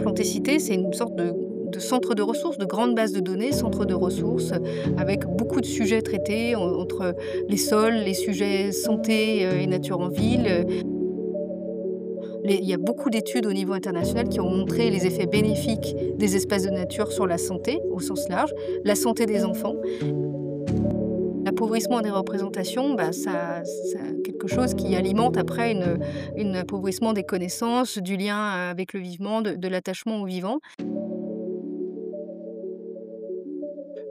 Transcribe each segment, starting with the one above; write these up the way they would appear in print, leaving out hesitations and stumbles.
Plantécité, c'est une sorte de centre de ressources, de grande base de données, centre de ressources, avec beaucoup de sujets traités entre les sols, les sujets santé, et nature en ville. Il y a beaucoup d'études au niveau international qui ont montré les effets bénéfiques des espaces de nature sur la santé, au sens large, la santé des enfants. L'appauvrissement des représentations, bah, ça quelque chose qui alimente après une appauvrissement des connaissances, du lien avec le vivant, de l'attachement au vivant.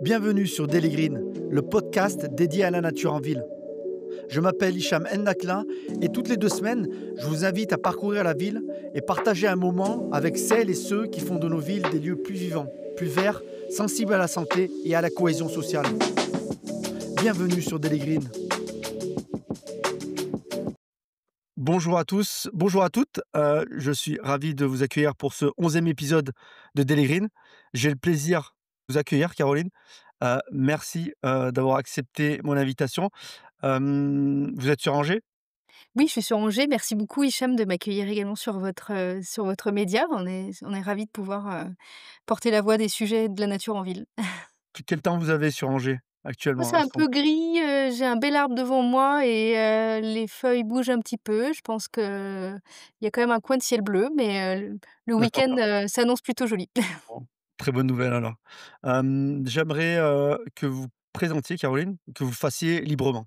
Bienvenue sur Daily Green, le podcast dédié à la nature en ville. Je m'appelle Hicham Ennakla et toutes les 2 semaines, je vous invite à parcourir la ville et partager un moment avec celles et ceux qui font de nos villes des lieux plus vivants, plus verts, sensibles à la santé et à la cohésion sociale. Bienvenue sur Daily Green. Bonjour à tous, bonjour à toutes. Je suis ravi de vous accueillir pour ce 11e épisode de Daily Green. J'ai le plaisir de vous accueillir, Caroline. Merci d'avoir accepté mon invitation. Vous êtes sur Angers? Oui, je suis sur Angers. Merci beaucoup Hicham de m'accueillir également sur votre média. On est ravis de pouvoir, porter la voix des sujets de la nature en ville. Quel temps vous avez sur Angers Moi, actuellement? c'est un peu gris, j'ai un bel arbre devant moi et les feuilles bougent un petit peu. Je pense qu'il y a quand même un coin de ciel bleu, mais le D'accord, week-end, s'annonce plutôt joli. bon, très bonne nouvelle alors. J'aimerais, que vous présentiez Caroline, que vous fassiez librement.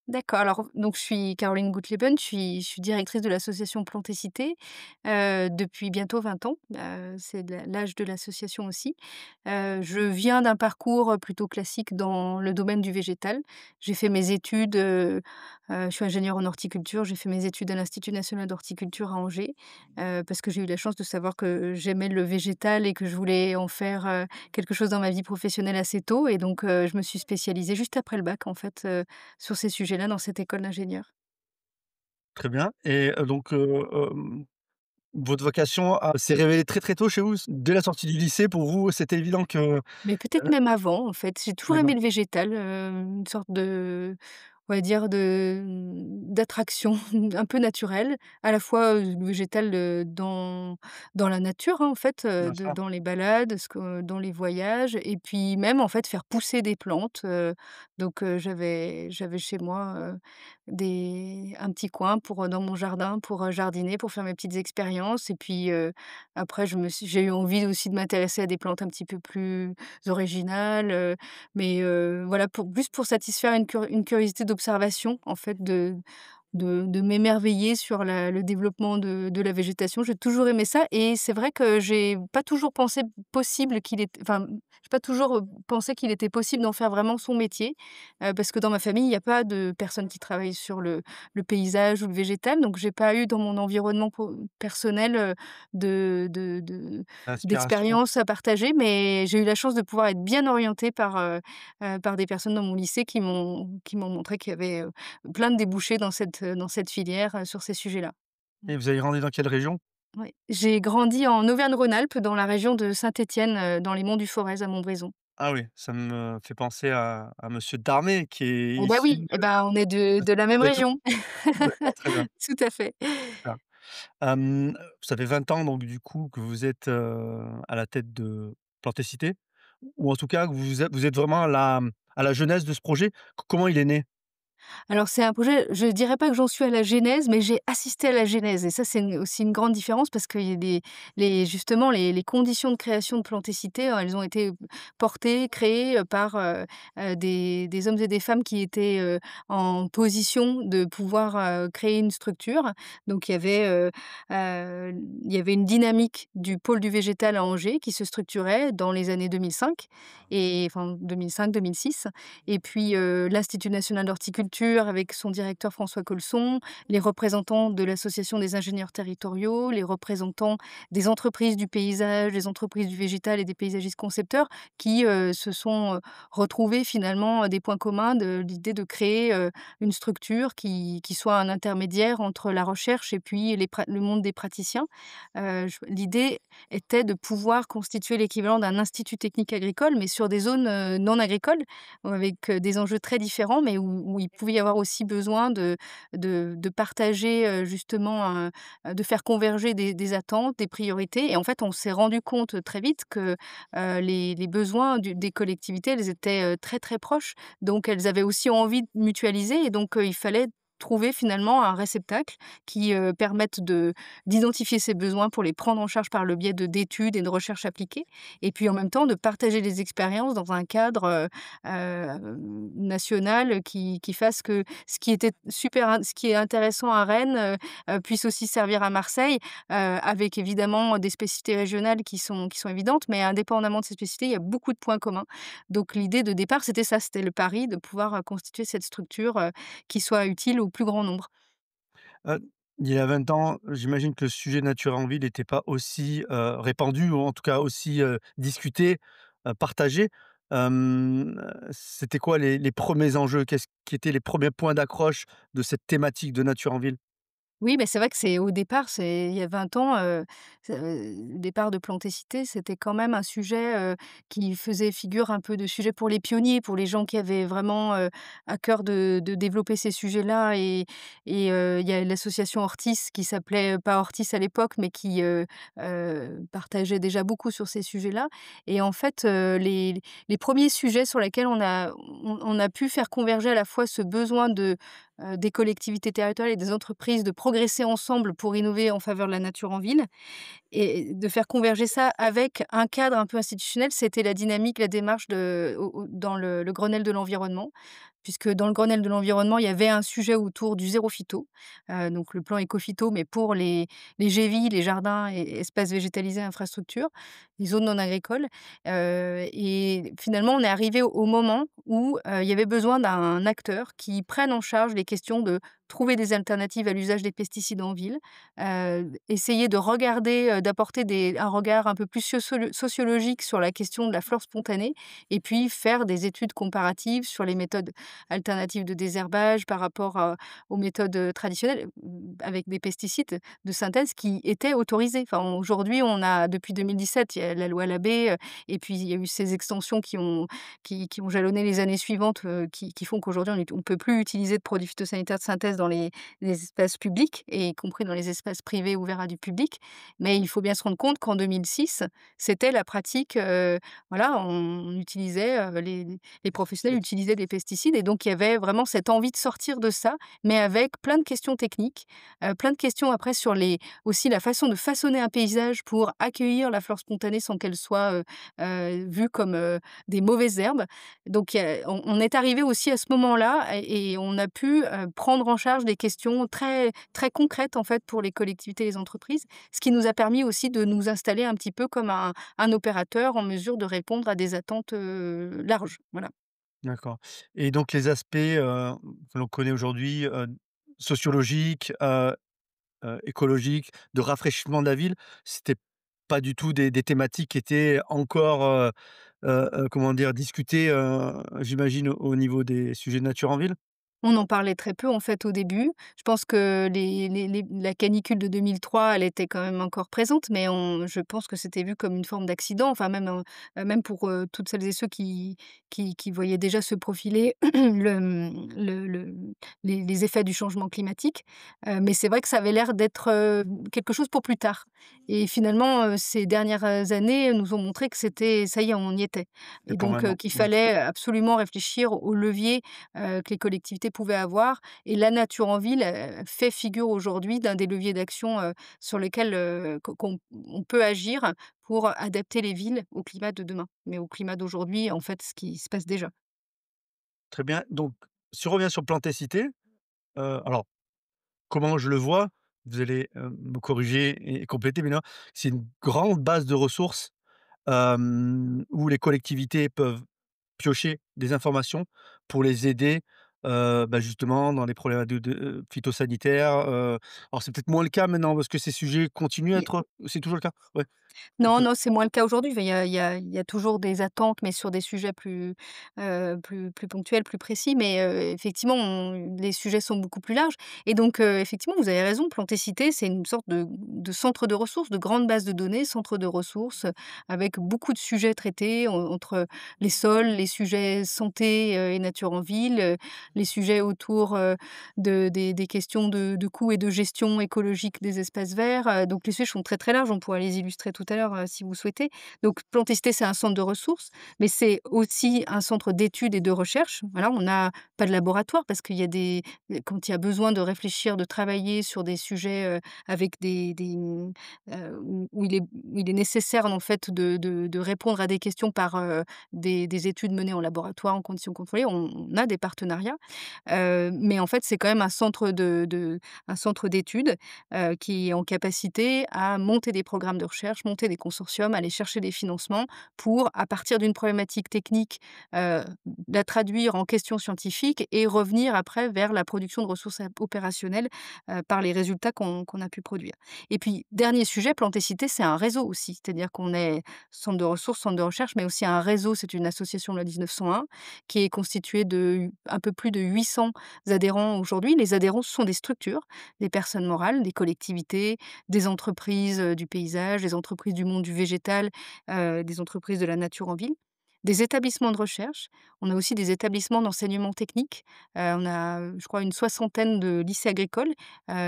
D'accord, alors donc je suis Caroline Goutleben, je suis directrice de l'association Plantécité, depuis bientôt 20 ans, c'est de l'âge de l'association aussi. Je viens d'un parcours, plutôt classique dans le domaine du végétal. J'ai fait mes études, je suis ingénieure en horticulture, j'ai fait mes études à l'Institut national d'horticulture à Angers, parce que j'ai eu la chance de savoir que j'aimais le végétal et que je voulais en faire, quelque chose dans ma vie professionnelle assez tôt et donc je me suis spécialisée juste après le bac en fait, sur ces sujets-là dans cette école d'ingénieur. Très bien et donc, votre vocation s'est révélée très, très tôt chez vous? Dès la sortie du lycée, pour vous, c'était évident que Mais peut-être même avant en fait. J'ai toujours d'accord, aimé le végétal, une sorte de on va dire d'attraction un peu naturelle. À la fois, le végétal, dans la nature, hein, en fait, bien sûr. dans les balades, dans les voyages et puis même en fait faire pousser des plantes, donc j'avais chez moi, un petit coin dans mon jardin pour, jardiner, pour faire mes petites expériences et puis, après j'ai eu envie aussi de m'intéresser à des plantes un petit peu plus originales, mais voilà, pour satisfaire une curiosité d'observation, en fait, de m'émerveiller sur le développement de la végétation. J'ai toujours aimé ça et c'est vrai que j'ai pas toujours pensé possible qu'il est enfin, j'ai pas toujours, pensé qu'il était possible d'en faire vraiment son métier, parce que dans ma famille, il y a pas de personnes qui travaillent sur le paysage ou le végétal, donc j'ai pas eu dans mon environnement personnel, de L'inspiration. d'expériences à partager, mais j'ai eu la chance de pouvoir être bien orientée par des personnes dans mon lycée qui m'ont montré qu'il y avait, plein de débouchés dans cette filière, sur ces sujets-là. Mmh. Et vous avez grandi dans quelle région? Ouais. J'ai grandi en Auvergne-Rhône-Alpes, dans la région de Saint-Étienne, dans les monts du Forez, à Montbrison. Ah oui, ça me fait penser à monsieur Darmé qui est Oh bah issu oui, eh ben, on est de la même d'accord, région. d'accord, très bien, Tout à fait. super. Ça fait 20 ans donc du coup que vous êtes, à la tête de Plantécité ou en tout cas que vous êtes vraiment à la genèse de ce projet. Comment il est né? Alors c'est un projet, je dirais pas que j'en suis à la genèse, mais j'ai assisté à la genèse et ça c'est aussi une grande différence parce qu'il y a justement les conditions de création de Plantécité, elles ont été portées, créées, par, des hommes et des femmes qui étaient, en position de pouvoir, créer une structure. Donc il y avait une dynamique du pôle du végétal à Angers qui se structurait dans les années 2005 et enfin 2005-2006 et puis, l'Institut national d'horticulture avec son directeur François Colson, les représentants de l'Association des ingénieurs territoriaux, les représentants des entreprises du paysage, des entreprises du végétal et des paysagistes concepteurs qui, se sont, retrouvés finalement à des points communs de l'idée de créer, une structure qui soit un intermédiaire entre la recherche et puis le monde des praticiens. L'idée était de pouvoir constituer l'équivalent d'un institut technique agricole, mais sur des zones, non agricoles avec, des enjeux très différents, mais où ils pouvait y avoir aussi besoin de partager, justement, de faire converger des attentes, des priorités et en fait, on s'est rendu compte très vite que, les besoins des collectivités, elles étaient, très, très proches. Donc elles avaient aussi envie de mutualiser et donc il fallait trouver finalement un réceptacle qui, permette d'identifier ces besoins pour les prendre en charge par le biais d'études et de recherches appliquées et puis en même temps de partager les expériences dans un cadre, national qui fasse que ce qui est intéressant à Rennes, puisse aussi servir à Marseille, avec évidemment des spécificités régionales qui sont évidentes, mais indépendamment de ces spécificités, il y a beaucoup de points communs. Donc l'idée de départ, c'était ça, c'était le pari de pouvoir, constituer cette structure, qui soit utile au plus grand nombre. Heu, il y a 20 ans, j'imagine que le sujet nature en ville n'était pas aussi, répandu ou en tout cas aussi, discuté, partagé. C'était quoi les 1 enjeux? Qu'est-ce qui étaient les premiers points d'accroche de cette thématique de nature en ville? Oui, c'est vrai que c'est au départ, c'est il y a 20 ans, le départ de Plantécité, c'était quand même un sujet, qui faisait figure un peu de sujet pour les pionniers, pour les gens qui avaient vraiment, à cœur de développer ces sujets-là et il y a l'association Ortis qui s'appelait, pas Ortis à l'époque, mais qui, partageait déjà beaucoup sur ces sujets-là et en fait, les 1ers sujets sur lesquels on a pu faire converger à la fois ce besoin des collectivités territoriales et des entreprises de progresser ensemble pour innover en faveur de la nature en ville et de faire converger ça avec un cadre un peu institutionnel, c'était la dynamique, la démarche au dans le Grenelle de l'environnement. Puisque dans le Grenelle de l'environnement, il y avait un sujet autour du zéro phyto, donc le plan éco-phyto, mais pour les GEVI, les jardins et espaces végétalisés, infrastructures, les zones non agricoles, et finalement, on est arrivé au moment où, il y avait besoin d'un acteur qui prenne en charge les questions de trouver des alternatives à l'usage des pesticides en ville, essayer de regarder, d'apporter un regard un peu plus sociologique sur la question de la flore spontanée et puis faire des études comparatives sur les méthodes alternatives de désherbage par rapport, aux méthodes, traditionnelles, avec des pesticides de synthèse qui étaient autorisés. Enfin, aujourd'hui, on a depuis 2017, il y a la loi Labbé, et puis il y a eu ces extensions qui ont jalonné les années suivantes, qui font qu'aujourd'hui on peut plus utiliser de produits phytosanitaires de synthèse dans les espaces publics et y compris dans les espaces privés ouverts à du public. Mais il faut bien se rendre compte qu'en 2006, c'était la pratique, voilà, on utilisait, les professionnels utilisaient des pesticides et donc il y avait vraiment cette envie de sortir de ça, mais avec plein de questions techniques, plein de questions après sur aussi la façon de façonner un paysage pour accueillir la flore spontanée sans qu'elle soit, vue comme, des mauvaises herbes. Donc on est arrivé aussi à ce moment-là et on a pu, prendre en charge des questions très, très concrètes en fait pour les collectivités et les entreprises, ce qui nous a permis aussi de nous installer un petit peu comme un opérateur en mesure de répondre à des attentes, larges. Voilà. D'accord et donc les aspects, que l'on connaît aujourd'hui, sociologiques, écologiques, de rafraîchissement de la ville, c'était pas du tout des thématiques qui étaient encore, comment dire? Discutées, j'imagine au niveau des sujets de nature en ville? On en parlait très peu, en fait, au début. Je pense que la canicule de 2003, elle était quand même encore présente, mais je pense que c'était vu comme une forme d'accident, enfin même, même pour, toutes celles et ceux qui voyaient déjà se profiler les effets du changement climatique. Mais c'est vrai que ça avait l'air d'être, quelque chose pour plus tard et finalement, ces dernières, années nous ont montré que c'était ça y est, on y était Et et pour donc maintenant? qu'il Mmh. fallait absolument réfléchir aux leviers que les collectivités pouvaient avoir et la nature en ville, fait figure aujourd'hui d'un des leviers d'action, sur lesquels, on peut agir pour adapter les villes au climat de demain, mais au climat d'aujourd'hui, en fait, ce qui se passe déjà. Très bien, donc si on revient sur Plantécité, alors comment je le vois? Vous allez, me corriger et compléter, mais non, c'est une grande base de ressources, où les collectivités peuvent piocher des informations pour les aider, justement dans les problèmes de phytosanitaires, alors c'est peut-être moins le cas maintenant parce que ces sujets continuent à être c'est toujours le cas? Ouais. Non, non, c'est moins le cas aujourd'hui. Enfin, il y a toujours des attentes, mais sur des sujets plus ponctuels, plus précis. Mais, effectivement, les sujets sont beaucoup plus larges et donc, effectivement, vous avez raison, Plantécité, c'est une sorte de centre de ressources, de grande base de données, centre de ressources, avec beaucoup de sujets traités entre les sols, les sujets santé, et nature en ville, les sujets autour, des questions de coûts et de gestion écologique des espaces verts, donc les sujets sont très, très larges. On pourra les illustrer tout à l'heure, si vous souhaitez. Donc Plantécité, c'est un centre de ressources, mais c'est aussi un centre d'études et de recherche. Voilà, on n'a pas de laboratoire parce qu'il y a quand il y a besoin de réfléchir, de travailler sur des sujets, avec où il est nécessaire en fait de répondre à des questions par, des études menées en laboratoire, en conditions contrôlées, on a des partenariats. Mais en fait, c'est quand même un centre d'études, qui est en capacité à monter des programmes de recherche, monter des consortiums, aller chercher des financements pour, à partir d'une problématique technique, la traduire en questions scientifiques et revenir après vers la production de ressources opérationnelles, par les résultats qu'on a pu produire. Et puis, dernier sujet, Plantécité, c'est un réseau aussi. C'est-à-dire qu'on est centre de ressources, centre de recherche, mais aussi un réseau. C'est une association de la 1901 qui est constituée de un peu plus de 800 adhérents aujourd'hui. Les adhérents, ce sont des structures, des personnes morales, des collectivités, des entreprises, du paysage, des entreprises du monde du végétal, des entreprises de la nature en ville, des établissements de recherche. On a aussi des établissements d'enseignement technique. On a, je crois, une soixantaine de lycées agricoles,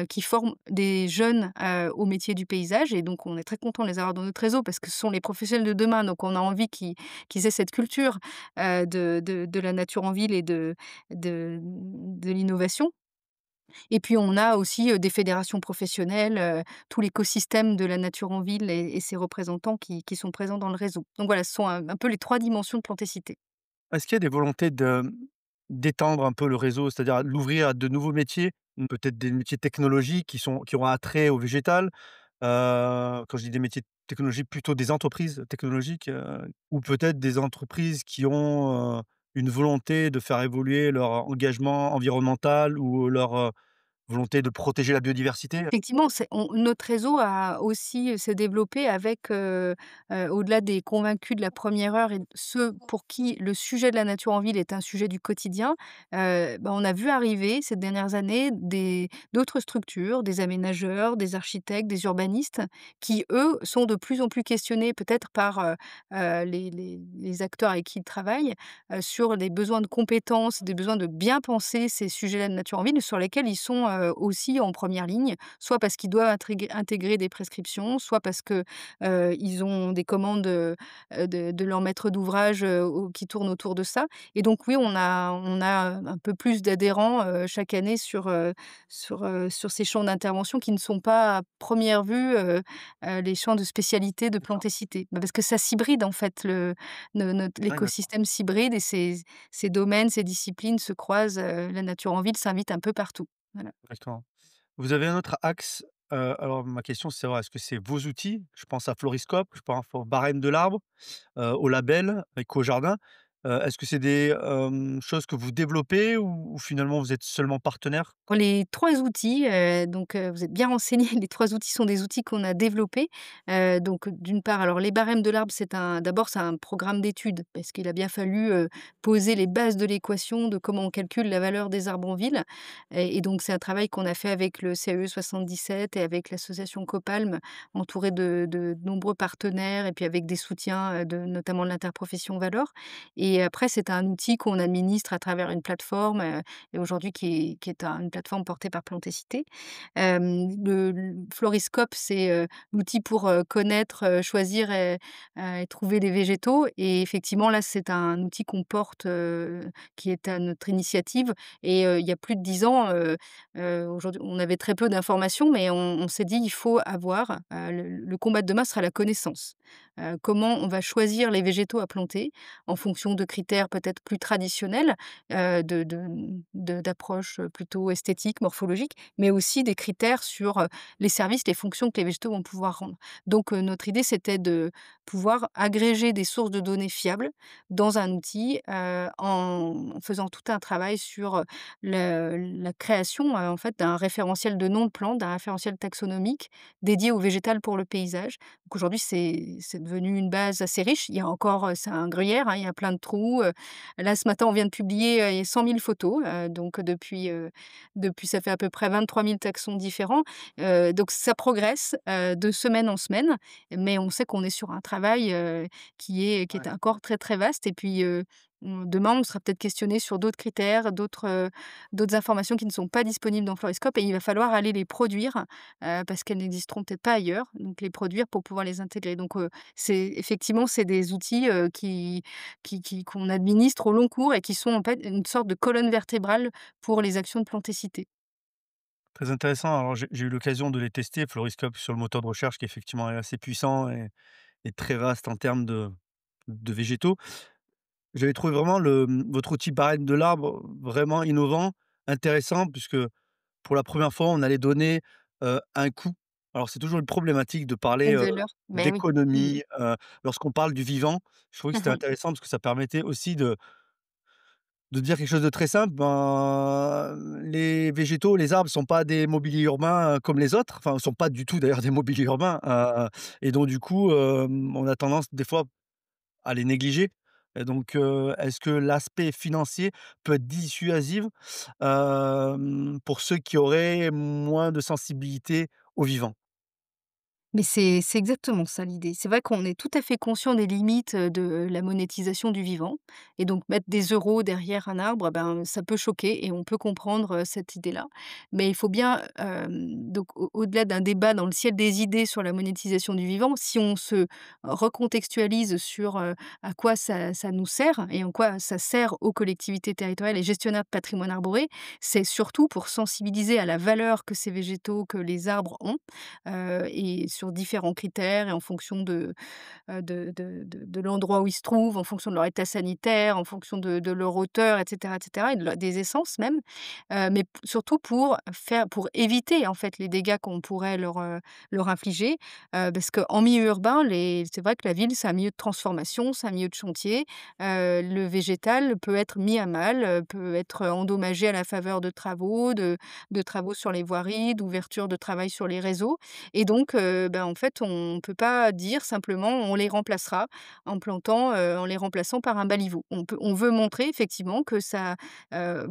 qui forment des jeunes, au métier du paysage et donc on est très content de les avoir dans notre réseau parce que ce sont les professionnels de demain. Donc on a envie qu'ils aient cette culture, de la nature en ville et de l'innovation. Et puis on a aussi, des fédérations professionnelles, tout l'écosystème de la nature en ville et ses représentants qui sont présents dans le réseau. Donc voilà, ce sont un peu les 3 dimensions de Plantécité. Est-ce qu'il y a des volontés d'étendre un peu le réseau, c'est-à-dire l'ouvrir à de nouveaux métiers, peut-être des métiers technologiques qui auront attrait au végétal? Quand je dis des métiers technologiques, plutôt des entreprises technologiques, ou peut-être des entreprises qui ont, une volonté de faire évoluer leur engagement environnemental ou leur, volonté de protéger la biodiversité? Effectivement, notre réseau a aussi, s'est développé avec, au-delà des convaincus de la première heure et ceux pour qui le sujet de la nature en ville est un sujet du quotidien, on a vu arriver ces dernières années d'autres structures, des aménageurs, des architectes, des urbanistes qui, eux, sont de plus en plus questionnés peut-être par, les acteurs avec qui ils travaillent, sur des besoins de compétences, des besoins de bien penser ces sujets-là de nature en ville sur lesquels ils sont, aussi en première ligne. Soit parce qu'ils doivent intégrer des prescriptions, soit parce que, ils ont des commandes, de leurs maîtres d'ouvrage, qui tournent autour de ça. Et donc oui, on a un peu plus d'adhérents, chaque année sur ces champs d'intervention qui ne sont pas à première vue, les champs de spécialité de D'accord. Plantécité. Parce que ça s'hybride en fait, Ouais, d'accord, l'écosystème s'hybride et ces domaines, ces disciplines se croisent, la nature en ville s'invite un peu partout. Voilà. d'accord. Vous avez un autre axe, alors ma question c'est est-ce que c'est vos outils? Je pense à Floriscope, je pense au barème de l'arbre, au label Éco-jardin. Est-ce que c'est des, choses que vous développez ou finalement vous êtes seulement partenaire? Pour les 3 outils, donc vous êtes bien renseignés, les 3 outils sont des outils qu'on a développés. Donc d'une part, alors les barèmes de l'arbre, c'est un programme d'études parce qu'il a bien fallu, poser les bases de l'équation de comment on calcule la valeur des arbres en ville et donc c'est un travail qu'on a fait avec le CAE 77 et avec l'association Copalm, entouré de nombreux partenaires et puis avec des soutiens, notamment de l'interprofession Valors et après c'est un outil qu'on administre à travers une plateforme, et aujourd'hui qui est une plateforme portée par Plantécité. Le Floriscope, c'est, l'outil pour, connaître, choisir et trouver des végétaux et effectivement là, c'est un outil qu'on porte, qui est à notre initiative et il y a plus de 10 ans, aujourd'hui on avait très peu d'informations mais on s'est dit: «Il faut avoir, le combat de demain sera la connaissance». Comment on va choisir les végétaux à planter en fonction de critères peut-être plus traditionnels, d'approches, plutôt esthétiques, morphologiques, mais aussi des critères sur, les services, les fonctions que les végétaux vont pouvoir rendre. Donc, notre idée, c'était de pouvoir agréger des sources de données fiables dans un outil, en faisant tout un travail sur, la création, en fait, d'un référentiel de noms de plantes, d'un référentiel taxonomique dédié au végétal pour le paysage. Donc aujourd'hui, c'est devenu une base assez riche. Il y a encore, c'est un gruyère, hein, il y a plein de trous, là, ce matin, on vient de publier, il y a 100 000 photos, donc depuis ça fait à peu près 23 000 taxons différents, donc ça progresse, de semaine en semaine, mais on sait qu'on est sur un travail, qui est Ouais. encore très, très vaste et puis, demain, on sera peut-être questionné sur d'autres critères, d'autres informations qui ne sont pas disponibles dans Floriscope et il va falloir aller les produire, parce qu'elles n'existeront peut-être pas ailleurs, donc les produire pour pouvoir les intégrer. Donc, c'est effectivement, c'est des outils, qu'on administre au long cours et qui sont en fait une sorte de colonne vertébrale pour les actions de plantécité. Très intéressant. Alors j'ai eu l'occasion de les tester, Floriscope sur le moteur de recherche qui effectivement est assez puissant et très vaste en termes de végétaux. J'avais trouvé vraiment votre outil barème de l'arbre vraiment innovant, intéressant puisque pour la première fois, on allait donner, un coût. Alors c'est toujours une problématique de parler, Une valeur, mais oui. Mmh. d'économie, lorsqu'on parle du vivant. Je trouvais que c'était Mmh. intéressant parce que ça permettait aussi de dire quelque chose de très simple. Ben, les végétaux, les arbres sont pas des mobiliers urbains, comme les autres. Enfin, sont pas du tout d'ailleurs des mobiliers urbains, et donc du coup, on a tendance des fois à les négliger et donc est-ce que l'aspect financier peut être dissuasif, pour ceux qui auraient moins de sensibilité au vivant? Mais c'est exactement ça l'idée. C'est vrai qu'on est tout à fait conscient des limites, de la monétisation du vivant et donc mettre des euros derrière un arbre, ben, ça peut choquer et on peut comprendre, cette idée-là. Mais il faut bien, donc au-delà d'un débat dans le ciel des idées sur la monétisation du vivant, si on se recontextualise sur, à quoi ça nous sert et en quoi ça sert aux collectivités territoriales et gestionnaires de patrimoine arboré, c'est surtout pour sensibiliser à la valeur que ces végétaux, que les arbres ont, et sur différents critères et en fonction de l'endroit où ils se trouvent, en fonction de leur état sanitaire, en fonction de leur hauteur et cetera et des essences même, mais surtout pour éviter en fait les dégâts qu'on pourrait leur infliger, parce qu'en milieu urbain, c'est vrai que la ville, c'est un milieu de transformation, c'est un milieu de chantier, le végétal peut être mis à mal, peut être endommagé à la faveur de travaux sur les voiries, d'ouverture de travail sur les réseaux et donc, ben, en fait, on peut pas dire simplement: «On les remplacera» en les remplaçant par un baliveau. On veut montrer effectivement que ça,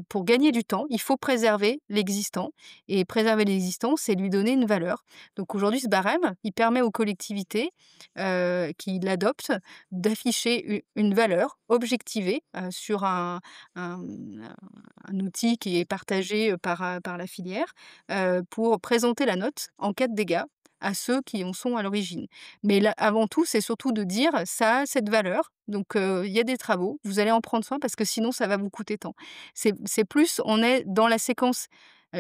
pour gagner du temps, il faut préserver l'existant et préserver l'existant, c'est lui donner une valeur. Donc aujourd'hui, ce barème, il permet aux collectivités, qui l'adoptent, d'afficher une valeur objectivée, sur un outil qui est partagé, par la filière, pour présenter la note en cas de dégâts à ceux qui en sont à l'origine. Mais là, avant tout, c'est surtout de dire: «Ça a cette valeur, donc il y a des travaux, vous allez en prendre soin parce que sinon ça va vous coûter tant». C'est plus on est dans la séquence,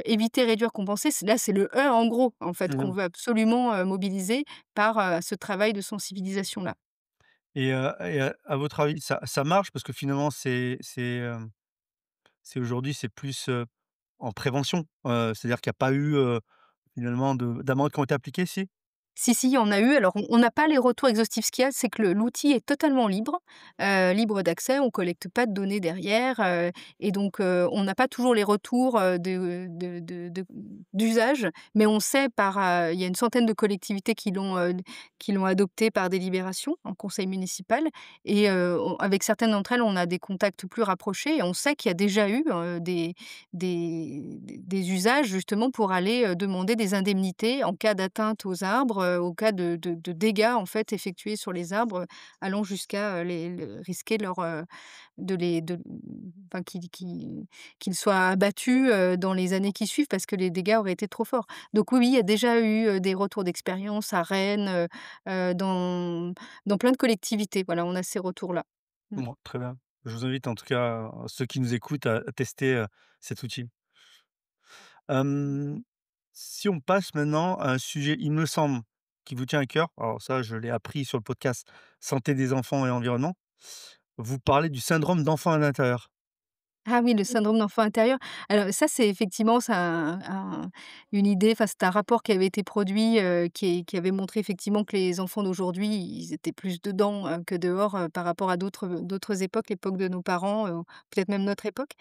éviter, réduire, compenser, c'est le E en gros, en fait, qu'on Mmh. veut absolument, mobiliser par, ce travail de sensibilisation-là. Et à votre avis, ça marche? Parce que finalement c'est aujourd'hui, c'est plus, en prévention, c'est-à-dire qu'il y a pas eu, finalement d'amendes qui ont été appliquées, si? Si, si, il y en a eu. Alors on n'a pas les retours exhaustifs. Ce qu'il y a, c'est que l'outil est totalement libre, libre d'accès. On collecte pas de données derrière, et donc on n'a pas toujours les retours, d'usage, mais on sait il y a une centaine de collectivités qui l'ont adopté par délibération en conseil municipal et on avec certaines d'entre elles, on a des contacts plus rapprochés et on sait qu'il y a déjà eu, des usages justement pour aller, demander des indemnités en cas d'atteinte aux arbres, au cas de dégâts en fait effectués sur les arbres, allant jusqu'à, risquer de enfin qu'ils soient abattus, dans les années qui suivent parce que les dégâts auraient été trop forts. Donc oui, oui, il y a déjà eu, des retours d'expérience à Rennes, dans plein de collectivités. Voilà, on a ces retours-là. Mmh. Bon, très bien. Je vous invite en tout cas, ceux qui nous écoutent à tester, cet outil. Hem, Si on passe maintenant à un sujet, il me semble, qui vous tient à cœur, alors ça je l'ai appris sur le podcast Santé des enfants et environnement. vous parlez du syndrome d'enfant à l'intérieur. Ah oui, le syndrome d'enfant intérieur. Alors ça, c'est effectivement c'est une idée, enfin, c'est un rapport qui avait été produit, qui avait montré effectivement que les enfants d'aujourd'hui, ils étaient plus dedans, que dehors, par rapport à d'autres époques, l'époque de nos parents, peut-être même notre époque.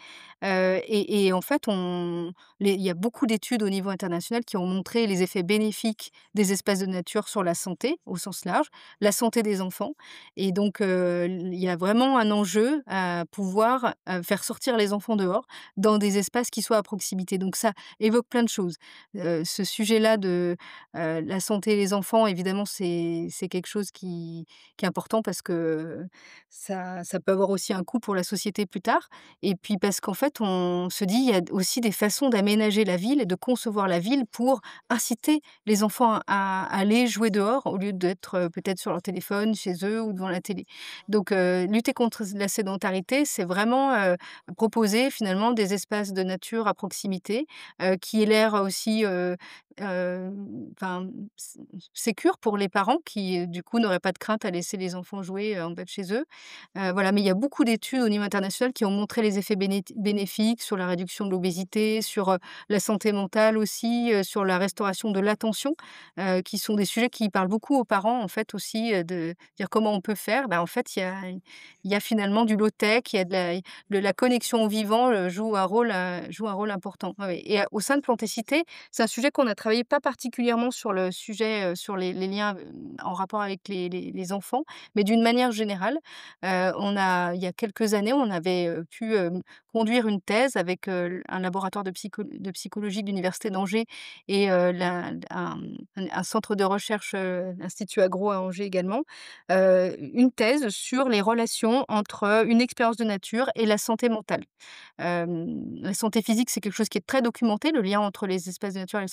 Et en fait, il y a beaucoup d'études au niveau international qui ont montré les effets bénéfiques des espaces de nature sur la santé, au sens large, la santé des enfants. Et donc, il y a vraiment un enjeu à pouvoir, faire sortir les enfants dehors, dans des espaces qui soient à proximité. Donc ça évoque plein de choses. Ce sujet-là de, la santé des enfants, évidemment, c'est quelque chose qui est important parce que ça peut avoir aussi un coût pour la société plus tard. Et puis parce qu'en fait, on se dit, il y a aussi des façons d'aménager la ville et de concevoir la ville pour inciter les enfants à aller jouer dehors au lieu d'être, peut-être sur leur téléphone, chez eux ou devant la télé. Donc lutter contre la sédentarité, c'est vraiment, proposer finalement des espaces de nature à proximité, qui aient l'air aussi, heu, enfin, sécures pour les parents qui, du coup, n'auraient pas de crainte à laisser les enfants jouer, en bas de chez eux. Voilà, mais il y a beaucoup d'études au niveau international qui ont montré les effets bénéfiques sur la réduction de l'obésité, sur, la santé mentale aussi, sur la restauration de l'attention, qui sont des sujets qui parlent beaucoup aux parents, en fait, aussi, de dire comment on peut faire. Bah, en fait, il y a finalement du low tech, il y a de la connexion au vivant, joue un rôle important. Ouais, ouais, et au sein de Plantécité, c'est un sujet qu'on a travaillé pas particulièrement sur le sujet, sur les liens, en rapport avec les enfants, mais d'une manière générale. Il y a quelques années, on avait, pu, conduire une thèse avec, un laboratoire de psychologie de l'université d'Angers et un centre de recherche, l'Institut Agro à Angers également, une thèse sur les relations entre, une expérience de nature et la santé mentale. La santé physique, c'est quelque chose qui est très documenté, le lien entre les espaces de nature et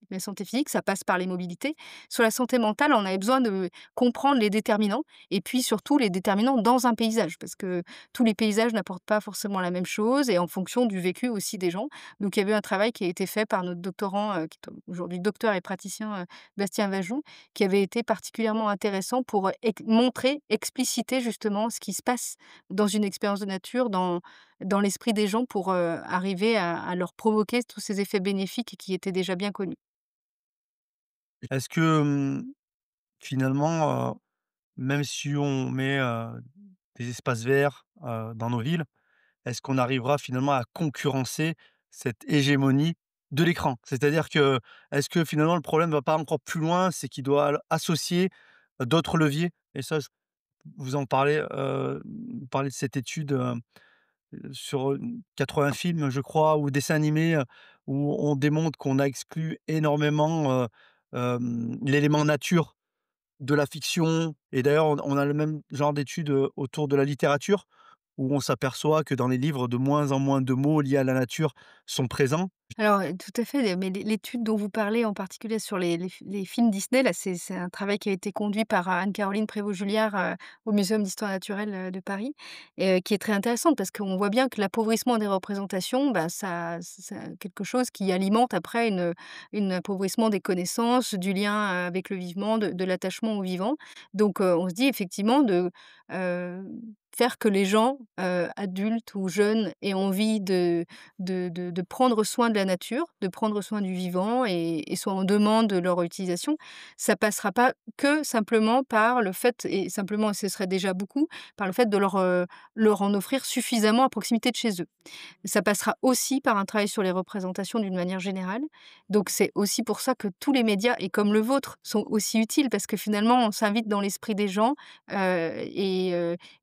la santé physique, ça passe par les mobilités. Sur la santé mentale, on avait besoin de comprendre les déterminants et puis surtout les déterminants dans un paysage, parce que tous les paysages n'apportent pas forcément la même chose et en fonction du vécu aussi des gens. Donc il y avait un travail qui a été fait par notre doctorant, qui est aujourd'hui docteur et praticien, Bastien Vajoux, qui avait été particulièrement intéressant pour, montrer, expliciter justement ce qui se passe dans une expérience de nature, dans l'esprit des gens pour, arriver à leur provoquer tous ces effets bénéfiques qui étaient déjà bien connus. Est-ce que, finalement, même si on met, des espaces verts, dans nos villes, est-ce qu'on arrivera finalement à concurrencer cette hégémonie de l'écran? C'est-à-dire que, est-ce que finalement le problème va pas encore plus loin, c'est qu'il doit associer, d'autres leviers? Et ça, vous en parlez, vous parlez de cette étude, sur, 80 films, je crois, ou dessins animés, où on démontre qu'on a exclu énormément, l'élément nature de la fiction. Et d'ailleurs, on a le même genre d'études, autour de la littérature, où on s'aperçoit que dans les livres, de moins en moins de mots liés à la nature sont présents. Alors, tout à fait, mais l'étude dont vous parlez en particulier sur les films Disney, là, c'est un travail qui a été conduit par, Anne-Caroline Prévost-Julliard, au Muséum d'histoire naturelle, de Paris et qui est très intéressante parce qu'on voit bien que l'appauvrissement des représentations, bah, ça c'est quelque chose qui alimente après une appauvrissement des connaissances, du lien, avec le vivant, de l'attachement au vivant. Donc, on se dit effectivement heu, faire que les gens, adultes ou jeunes aient envie de prendre soin de la nature, de prendre soin du vivant et soient en demande de leur utilisation. Ça passera pas que simplement par le fait et simplement, ce serait déjà beaucoup, par le fait de leur en offrir suffisamment à proximité de chez eux. Ça passera aussi par un travail sur les représentations d'une manière générale. Donc c'est aussi pour ça que tous les médias et comme le vôtre sont aussi utiles parce que finalement on s'invite dans l'esprit des gens, et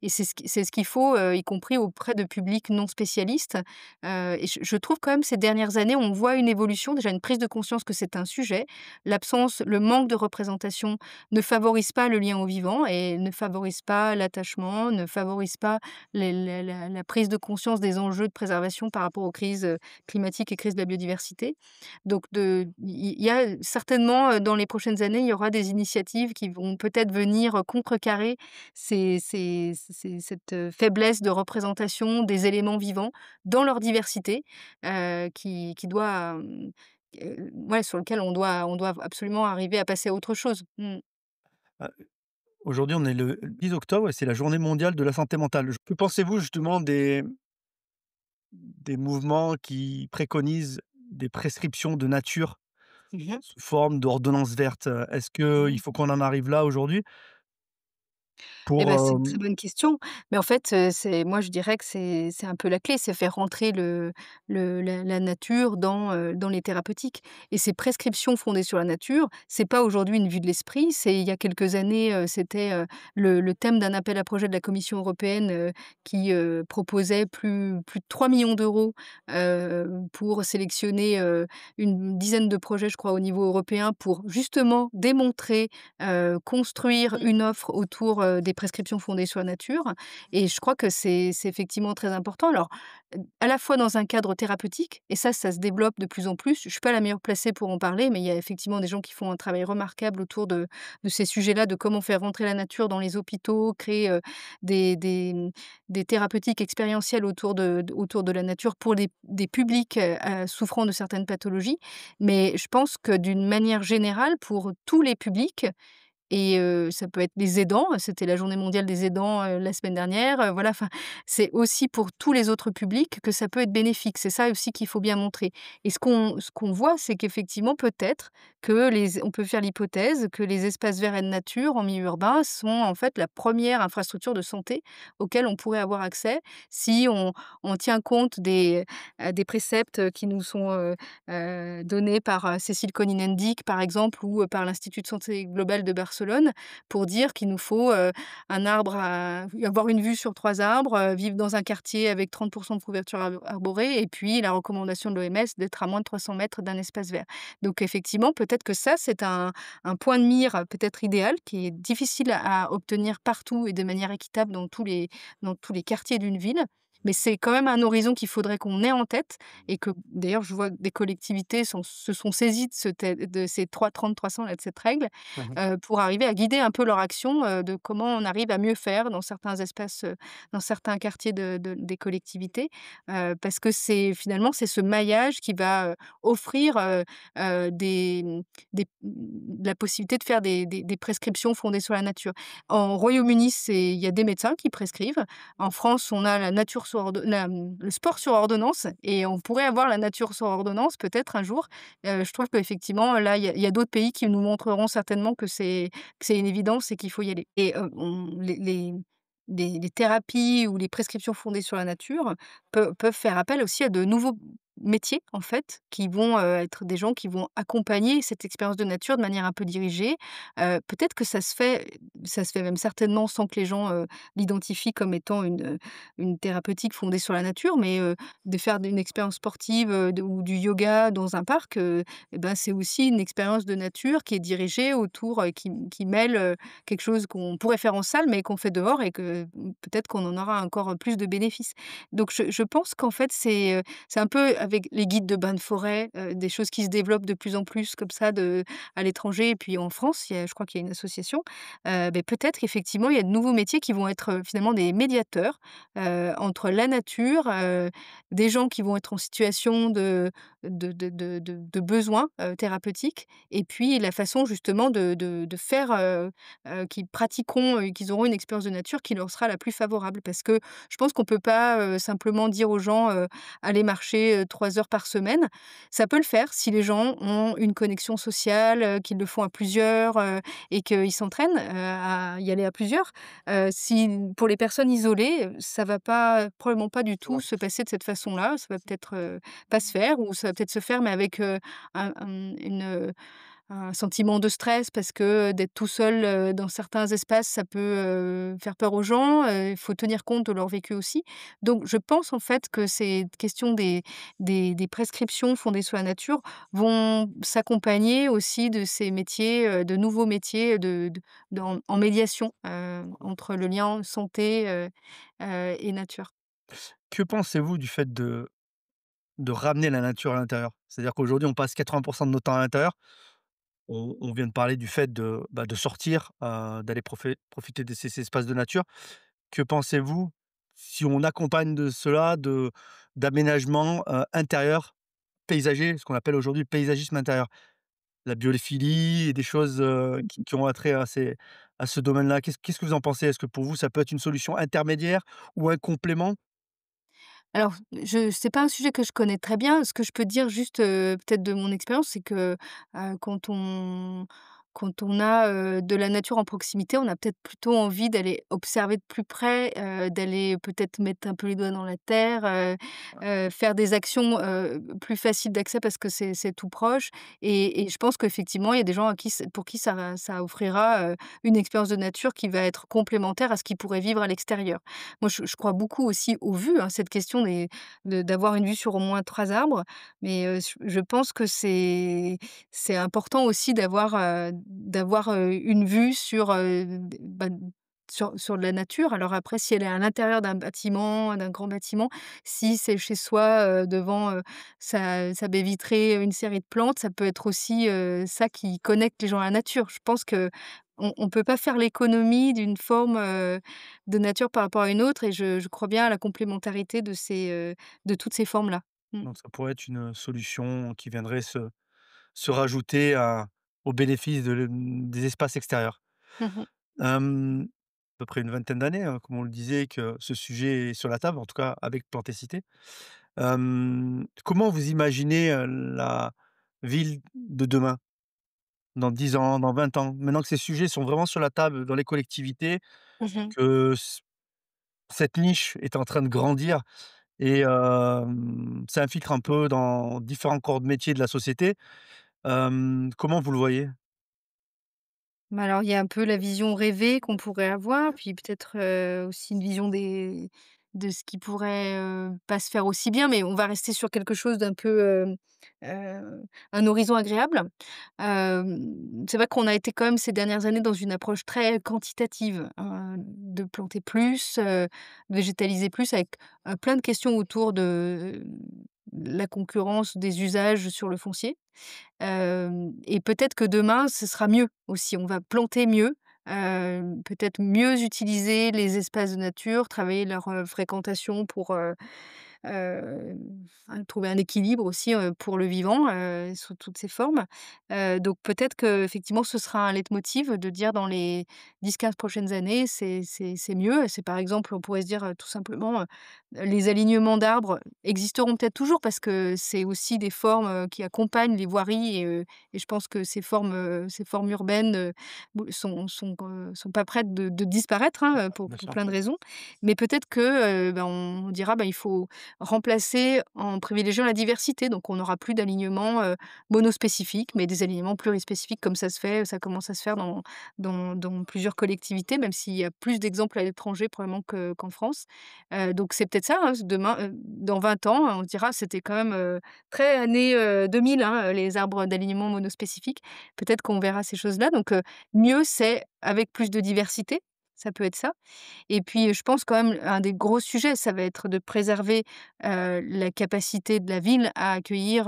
c'est ce qu'il faut, y compris auprès de publics non spécialistes. Et je trouve quand même ces dernières années, on voit une évolution, déjà une prise de conscience que c'est un sujet. Le manque de représentation ne favorise pas le lien au vivant et ne favorise pas l'attachement, ne favorise pas la prise de conscience des enjeux de préservation par rapport aux crises, climatiques et crises de la biodiversité. Donc il y a certainement, dans les prochaines années, il y aura des initiatives qui vont peut-être venir, contrecarrer cette, faiblesse de représentation des éléments vivants dans leur diversité, qui doit, ouais, sur lequel on doit absolument arriver à passer à autre chose. Mmh. Aujourd'hui, on est le 10 octobre et c'est la journée mondiale de la santé mentale. Que pensez-vous justement des mouvements qui préconisent des prescriptions de nature Mmh. sous forme d'ordonnance verte? Est-ce qu'il faut qu'on en arrive là aujourd'hui Eh pour, ben, c'est une très bonne question. Mais en fait, c'est moi je dirais que c'est un peu la clé, c'est faire rentrer la nature dans les thérapeutiques et ces prescriptions fondées sur la nature, c'est pas aujourd'hui une vue de l'esprit, c'est il y a quelques années, c'était, le thème d'un appel à projet de la Commission européenne, qui, proposait plus de 3 millions d'euros pour sélectionner, une dizaine de projets, je crois, au niveau européen pour justement démontrer construire une offre autour, des prescriptions fondées sur la nature et je crois que c'est effectivement très important. Alors, à la fois dans un cadre thérapeutique et ça se développe de plus en plus. Je suis pas la meilleure placée pour en parler, mais il y a effectivement des gens qui font un travail remarquable autour de ces sujets-là, de comment faire rentrer la nature dans les hôpitaux, créer, des thérapeutiques expérientielles autour de la nature pour des publics, souffrant de certaines pathologies. Mais je pense que d'une manière générale, pour tous les publics, et ça peut être les aidants, c'était la journée mondiale des aidants, la semaine dernière, voilà, enfin, c'est aussi pour tous les autres publics que ça peut être bénéfique. C'est ça aussi qu'il faut bien montrer et ce qu'on voit, c'est qu'effectivement, peut-être que les on peut faire l'hypothèse que les espaces verts et de nature en milieu urbain sont, en fait, la première infrastructure de santé auquel on pourrait avoir accès si on tient compte des préceptes qui nous sont, donnés par, Cécile Coninendic, par exemple, ou par l'Institut de santé globale de Barcelone, pour dire qu'il nous faut, un arbre à avoir une vue sur 3 arbres, vivre dans un quartier avec 30 de couverture arborée et puis la recommandation de l'OMS d'être à moins de 300 mètres d'un espace vert. Donc effectivement, peut-être que ça, c'est un point de mire, peut-être idéal, qui est difficile à obtenir partout et de manière équitable dans tous les quartiers d'une ville. Mais c'est quand même un horizon qu'il faudrait qu'on ait en tête et que d'ailleurs je vois des collectivités se sont saisies de ces 3 30 300 là, de cette règle, Mmh. pour arriver à guider un peu leur action, de comment on arrive à mieux faire dans certains espaces, dans certains quartiers des collectivités. Parce que c'est finalement, c'est ce maillage qui va, offrir, la possibilité de faire des prescriptions fondées sur la nature. En Royaume-Uni, il y a des médecins qui prescrivent. En France, on a la nature sur le sport sur ordonnance et on pourrait avoir la nature sur ordonnance peut-être un jour. Je trouve qu'effectivement là, il y a d'autres pays qui nous montreront certainement que c'est une évidence et qu'il faut y aller et on les thérapies ou les prescriptions fondées sur la nature peuvent faire appel aussi à de nouveaux métiers, en fait, qui vont, être des gens qui vont accompagner cette expérience de nature de manière un peu dirigée. Peut-être que ça se fait même certainement sans que les gens, l'identifient comme étant une thérapeutique fondée sur la nature, mais de faire une expérience sportive, ou du yoga dans un parc, et ben, c'est aussi une expérience de nature qui est dirigée autour, qui mêle, quelque chose qu'on pourrait faire en salle, mais qu'on fait dehors et que, peut-être qu'on en aura encore plus de bénéfices. Donc je pense qu'en fait, c'est un peu avec les guides de bains de forêt, des choses qui se développent de plus en plus comme ça à l'étranger et puis en France, je crois qu'il y a une association. Beh, peut-être qu'effectivement, il y a de nouveaux métiers qui vont être, finalement des médiateurs, entre la nature, des gens qui vont être en situation de besoin, thérapeutique et puis la façon justement de faire, qu'ils pratiqueront et qu'ils auront une expérience de nature qui leur sera la plus favorable. Parce que je pense qu'on peut pas, simplement dire aux gens, «Allez marcher, 3 heures par semaine». Ça peut le faire si les gens ont une connexion sociale, qu'ils le font à plusieurs, et qu'ils s'entraînent, à y aller à plusieurs. Si pour les personnes isolées, ça va pas probablement pas du tout se passer de cette façon-là. Ça va peut-être, pas se faire ou ça va peut-être se faire mais avec, un sentiment de stress parce que, d'être tout seul, dans certains espaces, ça peut, faire peur aux gens, il faut tenir compte de leur vécu aussi. Donc je pense en fait que ces questions des prescriptions fondées sur la nature vont s'accompagner aussi de ces métiers, de nouveaux métiers en médiation, entre le lien santé, et nature. Que pensez-vous du fait de ramener la nature à l'intérieur? C'est-à-dire qu'aujourd'hui, on passe 80 de notre temps à l'intérieur. On vient de parler du fait de sortir, d'aller profiter de ces espaces de nature. Que pensez-vous si on accompagne de cela d'aménagements, intérieurs, paysagers, ce qu'on appelle aujourd'hui le paysagisme intérieur? la biophilie et des choses, qui ont attrait à ce domaine-là. Qu'est-ce que vous en pensez? Est-ce que pour vous, ça peut être une solution intermédiaire ou un complément? Alors, je c'est pas un sujet que je connais très bien. Ce que je peux dire juste, peut-être de mon expérience, c'est que, quand on a, de la nature en proximité, on a peut-être plutôt envie d'aller observer de plus près, d'aller peut-être mettre un peu les doigts dans la terre, faire des actions, plus faciles d'accès parce que c'est tout proche et je pense qu'effectivement, il y a des gens pour qui ça offrira, une expérience de nature qui va être complémentaire à ce qu'ils pourraient vivre à l'extérieur. Moi, je crois beaucoup aussi aux vues, hein, cette question d'avoir une vue sur au moins 3 arbres, mais je pense que c'est important aussi d'avoir, une vue sur, sur de la nature. Alors après, si elle est à l'intérieur d'un bâtiment, d'un grand bâtiment, si c'est chez soi, devant, sa baie vitrée, une série de plantes, ça peut être aussi, ça qui connecte les gens à la nature. Je pense qu'on peut pas faire l'économie d'une forme, de nature par rapport à une autre et je crois bien à la complémentarité de toutes ces formes-là. Mmh. Donc ça pourrait être une solution qui viendrait se rajouter au bénéfice des espaces extérieurs. Mmh. À peu près une vingtaine d'années, comme on le disait, que ce sujet est sur la table, en tout cas avec Plantécité. Comment vous imaginez, la ville de demain? Dans 10 ans, dans 20 ans? Maintenant que ces sujets sont vraiment sur la table dans les collectivités, Mmh. que cette niche est en train de grandir et s'infiltre un peu dans différents corps de métier de la société. Comment vous le voyez? Bah, alors, il y a un peu la vision rêvée qu'on pourrait avoir, puis peut-être, aussi une vision de ce qui pourrait, pas se faire aussi bien, mais on va rester sur quelque chose d'un peu, un horizon agréable. C'est vrai qu'on a été quand même ces dernières années dans une approche très quantitative, de planter plus, végétaliser plus avec, plein de questions autour de la concurrence des usages sur le foncier. Et peut-être que demain, ce sera mieux aussi. On va planter mieux, peut-être mieux utiliser les espaces de nature, travailler leur, fréquentation pour, Heu, trouver un équilibre aussi, pour le vivant, sous toutes ses formes. Donc peut-être qu'effectivement ce sera un leitmotiv de dire dans les 10-15 prochaines années, c'est mieux. C'est par exemple, on pourrait se dire, tout simplement, les alignements d'arbres existeront peut-être toujours parce que c'est aussi des formes, qui accompagnent les voiries et je pense que ces formes urbaines, sont pas prêtes de disparaître, hein, Bien pour sûr. plein de raisons. Mais peut-être que, on dira: «Il faut remplacer en privilégiant la diversité, donc on n'aura plus d'alignements, monospécifiques, mais des alignements plurispécifiques comme ça commence à se faire dans plusieurs collectivités, même s'il y a plus d'exemples à l'étranger probablement qu'en France. Donc c'est peut-être ça, hein, demain, dans 20 ans, on se dira: «C'était quand même, très années, 2000, hein, les arbres d'alignement monospécifiques». Peut-être qu'on verra ces choses-là, donc mieux c'est avec plus de diversité, ça peut être ça. Et puis, je pense quand même un des gros sujets, ça va être de préserver, la capacité de la ville à accueillir,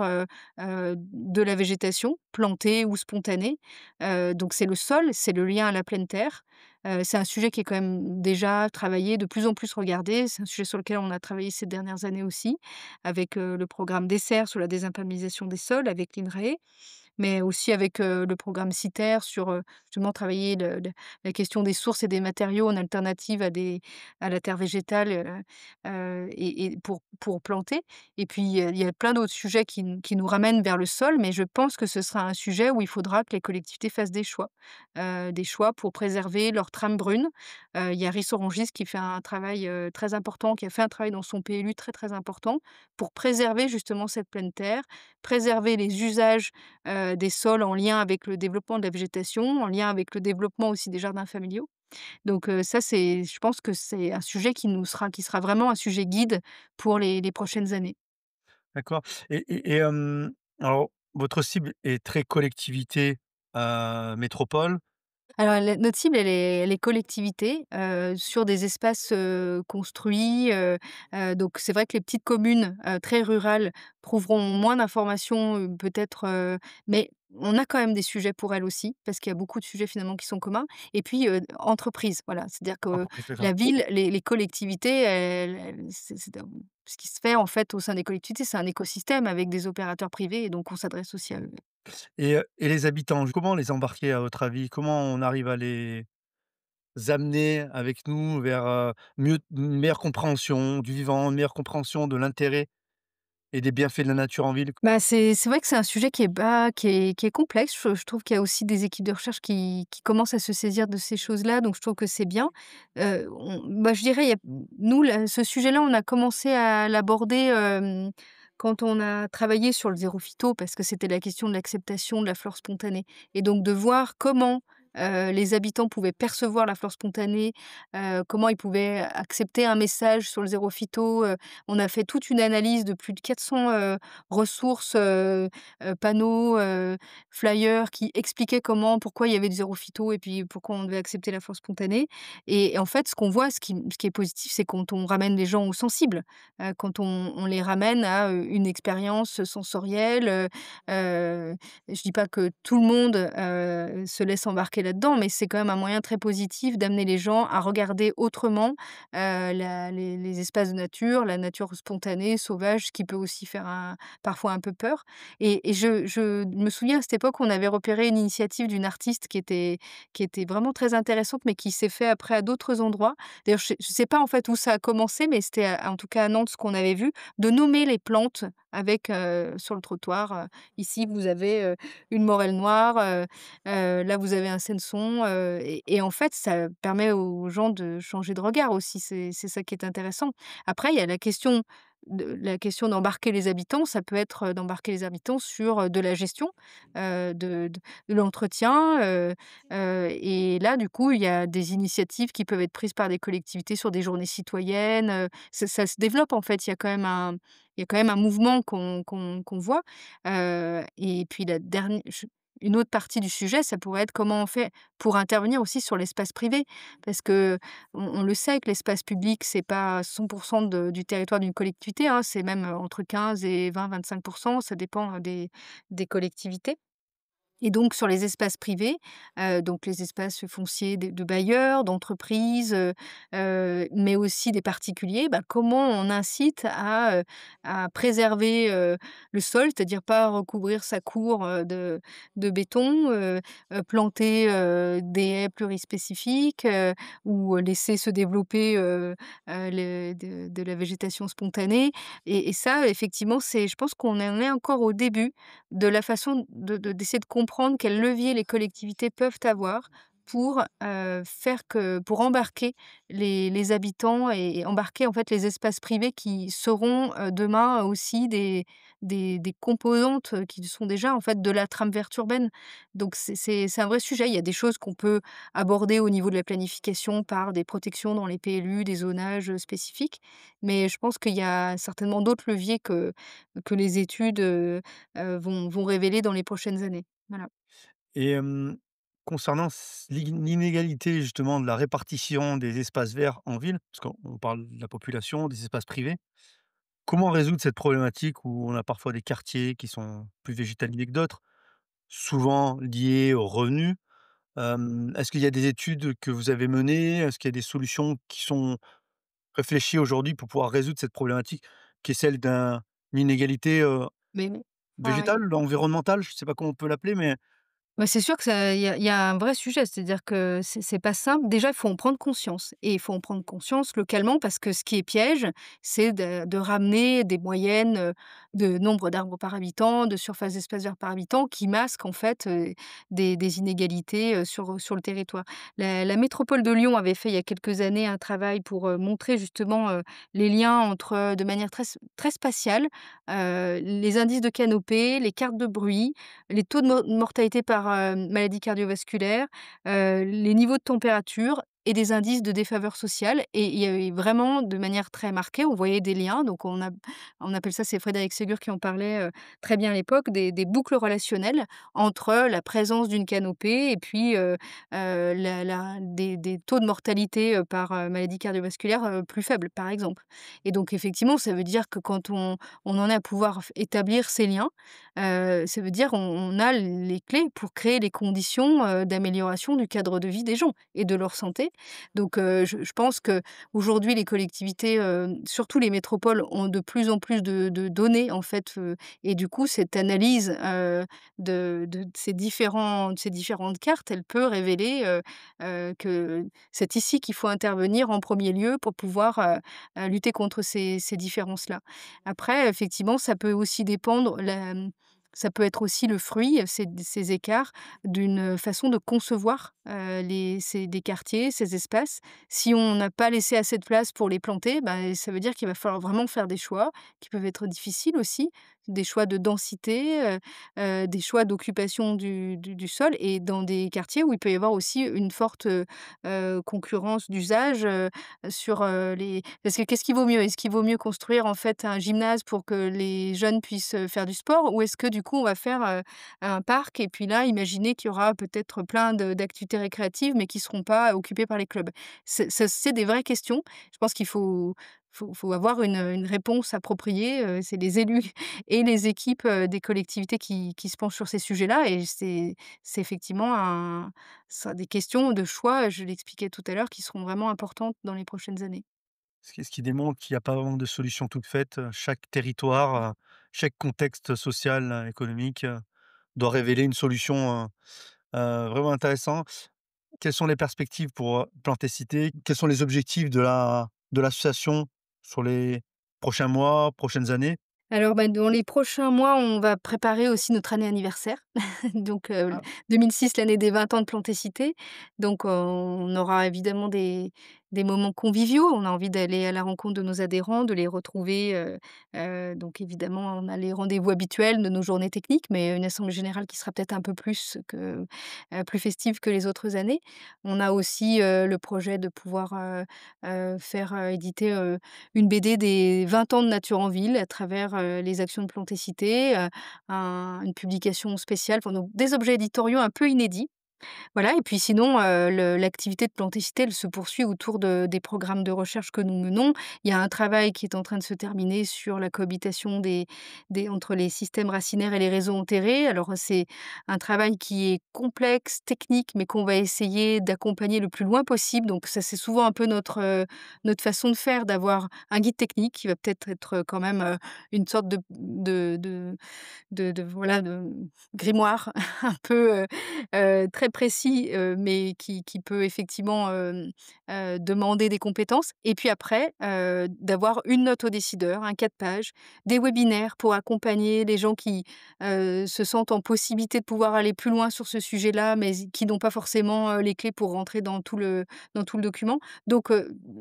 de la végétation, plantée ou spontanée. Donc c'est le sol, c'est le lien à la pleine terre. C'est un sujet qui est quand même déjà travaillé, de plus en plus regardé. C'est un sujet sur lequel on a travaillé ces dernières années aussi, avec, le programme DESSER sur la désimpalmisation des sols, avec l'INRAE. Mais aussi avec, le programme CITER sur, justement travailler la question des sources et des matériaux en alternative à la terre végétale, et pour planter. Et puis, il y a plein d'autres sujets qui nous ramènent vers le sol, mais je pense que ce sera un sujet où il faudra que les collectivités fassent des choix pour préserver leurs trames brunes. Il y a Ris-Orangis qui fait un travail, très important, qui a fait un travail dans son PLU très, très important pour préserver justement cette pleine terre, préserver les usages des sols en lien avec le développement de la végétation, en lien avec le développement aussi des jardins familiaux. Donc ça, je pense que c'est un sujet qui sera vraiment un sujet guide pour les prochaines années. D'accord alors votre cible est très collectivité, métropole? Alors notre cible, elle est collectivité, sur des espaces, construits, donc c'est vrai que les petites communes, très rurales trouveront moins d'informations, peut-être, mais on a quand même des sujets pour elles aussi, parce qu'il y a beaucoup de sujets finalement qui sont communs et puis, entreprises, voilà. C'est-à-dire que Entreprise, d'accord. la ville, les collectivités, elles c'est un ce qui se fait en fait au sein des collectivités, c'est un écosystème avec des opérateurs privés et donc on s'adresse aussi à eux. Et les habitants, comment les embarquer à votre avis? Comment on arrive à les amener avec nous vers, une meilleure compréhension du vivant, une meilleure compréhension de l'intérêt et des bienfaits de la nature en ville? Bah, c'est vrai que c'est un sujet qui est complexe. Je trouve qu'il y a aussi des équipes de recherche qui commencent à se saisir de ces choses-là, donc je trouve que c'est bien. Je dirais, il y a nous, là, ce sujet-là, on a commencé à l'aborder, quand on a travaillé sur le zéro phyto, parce que c'était la question de l'acceptation de la flore spontanée et donc de voir comment, les habitants pouvaient percevoir la flore spontanée, comment ils pouvaient accepter un message sur le zéro phyto. On a fait toute une analyse de plus de 400, ressources, panneaux, flyers qui expliquaient pourquoi il y avait du zéro phyto et puis pourquoi on devait accepter la flore spontanée et en fait, ce qu'on voit, ce qui est positif, c'est quand on ramène les gens au sensible, quand on les ramène à, une expérience sensorielle, je dis pas que tout le monde, se laisse embarquer là-dedans, mais c'est quand même un moyen très positif d'amener les gens à regarder autrement, la les espaces de nature, la nature spontanée, sauvage, ce qui peut aussi faire parfois un peu peur et je me souviens à cette époque, on avait repéré une initiative d'une artiste qui était vraiment très intéressante, mais qui s'est fait après à d'autres endroits. D'ailleurs, je sais pas en fait où ça a commencé, mais c'était en tout cas à Nantes ce qu'on avait vu, de nommer les plantes avec, sur le trottoir, ici vous avez, une morelle noire, là vous avez un senson, et en fait ça permet aux gens de changer de regard aussi, c'est ça qui est intéressant. Après il y a la question d'embarquer les habitants, ça peut être, d'embarquer les habitants sur, de la gestion, de l'entretien, et là, du coup, il y a des initiatives qui peuvent être prises par des collectivités sur des journées citoyennes, ça se développe, en fait. Il y a quand même un mouvement qu'on voit, et puis la dernière une autre partie du sujet, ça pourrait être comment on fait pour intervenir aussi sur l'espace privé. Parce qu'on le sait que l'espace public, c'est pas 100 du territoire d'une collectivité, hein, c'est même, entre 15 et 20-25, ça dépend, des collectivités. Et donc sur les espaces privés, donc les espaces fonciers de bailleurs, d'entreprises, mais aussi des particuliers, bah, comment on incite à préserver, le sol, c'est-à-dire pas recouvrir sa cour, de béton, planter, des haies plurispécifiques, ou laisser se développer, de la végétation spontanée et ça effectivement je pense qu'on en est encore au début de la façon d'essayer de comprendre quels leviers les collectivités peuvent avoir pour embarquer les habitants et embarquer, en fait, les espaces privés qui seront, demain aussi des composantes, qui sont déjà, en fait, de la trame verte urbaine. Donc c'est un vrai sujet. Il y a des choses qu'on peut aborder au niveau de la planification par des protections dans les PLU, des zonages, spécifiques. Mais je pense qu'il y a certainement d'autres leviers que les études, vont révéler dans les prochaines années. Voilà. Et concernant l'inégalité justement de la répartition des espaces verts en ville, parce qu'on parle de la population, des espaces privés, comment résoudre cette problématique où on a parfois des quartiers qui sont plus végétalisés que d'autres, souvent liés aux revenus? Est-ce qu'il y a des études que vous avez menées? Est-ce qu'il y a des solutions qui sont réfléchies aujourd'hui pour pouvoir résoudre cette problématique qui est celle d'une inégalité, Mais ouais. végétale, environnementale? Je ne sais pas comment on peut l'appeler, mais Bah, c'est sûr que ça il y a un vrai sujet, c'est-à-dire que c'est pas simple. Déjà, il faut en prendre conscience et il faut en prendre conscience localement parce que ce qui est piège, c'est de ramener des moyennes, de nombre d'arbres par habitant, de surface d'espace vert par habitant qui masquent en fait, des inégalités, sur le territoire. La métropole de Lyon avait fait il y a quelques années un travail pour, montrer justement, les liens entre, de manière très spatiale, les indices de canopée, les cartes de bruit, les taux de mortalité par, maladie cardiovasculaire, les niveaux de température et des indices de défaveur sociale et il y avait vraiment de manière très marquée, on voyait des liens donc on appelle ça, c'est Frédéric Ségur qui en parlait, très bien à l'époque, des boucles relationnelles entre la présence d'une canopée et puis, des taux de mortalité, par, maladie cardiovasculaire, plus faibles, par exemple et donc effectivement, ça veut dire que quand on en est à pouvoir établir ces liens, ça veut dire on a les clés pour créer les conditions, d'amélioration du cadre de vie des gens et de leur santé Donc je pense qu'aujourd'hui les collectivités, surtout les métropoles, ont de plus en plus de données en fait, et du coup cette analyse, de ces différentes cartes, elle peut révéler, que c'est ici qu'il faut intervenir en premier lieu pour pouvoir, lutter contre ces différences-là. Après, effectivement, ça peut aussi dépendre ça peut être aussi le fruit, ces écarts, d'une façon de concevoir, des quartiers, ces espaces. Si on n'a pas laissé assez de place pour les planter, bah, ça veut dire qu'il va falloir vraiment faire des choix qui peuvent être difficiles aussi, des choix de densité, des choix d'occupation du sol et dans des quartiers où il peut y avoir aussi une forte, concurrence d'usage, sur, les parce que qu'est-ce qui vaut mieux? Est-ce qu'il vaut mieux construire en fait un gymnase pour que les jeunes puissent, faire du sport? Ou est-ce que du coup on va faire, un parc et puis là imaginer qu'il y aura peut-être plein d'activités récréatives mais qui ne seront pas occupées par les clubs? C'est des vraies questions. Je pense qu'il faut avoir une réponse appropriée, c'est les élus et les équipes, des collectivités qui se penchent sur ces sujets-là et c'est effectivement des questions de choix, je l'expliquais tout à l'heure, qui seront vraiment importantes dans les prochaines années. Ce qui démontre qu'il y a pas vraiment de solution toute faite, chaque territoire, chaque contexte social, économique, doit révéler une solution, vraiment intéressant. Quelles sont les perspectives pour, Planter Cité? Quels sont les objectifs de l'association sur les prochains mois, prochaines années? Alors, bah, dans les prochains mois, on va préparer aussi notre année anniversaire. Donc, 2006, l'année des 20 ans de Plantécité. Donc, on aura évidemment des moments conviviaux. On a envie d'aller à la rencontre de nos adhérents, de les retrouver, donc évidemment, on a les rendez-vous habituels de nos journées techniques, mais une assemblée générale qui sera peut-être un peu plus festive que les autres années. On a aussi, le projet de pouvoir, faire, éditer, une BD des 20 ans de Nature en ville à travers, les actions de Plantécité, une publication spéciale, enfin donc des objets éditoriaux un peu inédits. Voilà et puis sinon, l'activité de Plantécité, elle se poursuit autour des programmes de recherche que nous menons. Il y a un travail qui est en train de se terminer sur la cohabitation entre les systèmes racinaires et les réseaux enterrés. Alors, c'est un travail qui est complexe, technique, mais qu'on va essayer d'accompagner le plus loin possible. Donc ça, c'est souvent un peu notre façon de faire, d'avoir un guide technique qui va peut-être être quand même, une sorte voilà, de grimoire un peu, très précis, mais qui peut effectivement, demander des compétences et puis après, d'avoir une note aux décideurs, un 4 pages, des webinaires pour accompagner les gens qui, se sentent en possibilité de pouvoir aller plus loin sur ce sujet-là, mais qui n'ont pas forcément, les clés pour rentrer dans tout le document. Donc,